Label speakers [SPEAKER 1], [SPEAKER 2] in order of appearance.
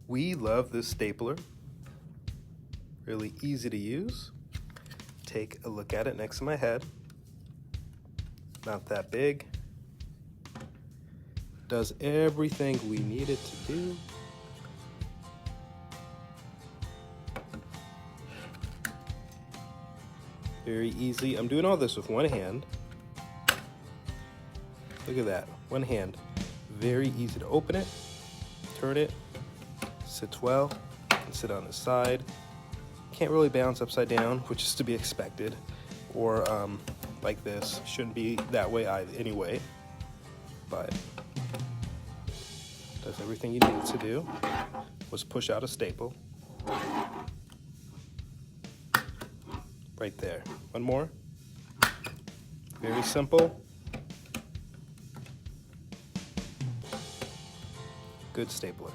[SPEAKER 1] We love this stapler. Really easy to use. Take a look at it next to my head. Not that big. Does everything we need it to do. Very easy. I'm doing all this with one hand. Look at that, one hand. Very easy to open it, turn it, sits well, can sit on the side. Can't really balance upside down, which is to be expected, or like this. Shouldn't be that way either anyway, but does everything you need it to do. Was push out a staple. Right there. One more. Very simple. Good stapler.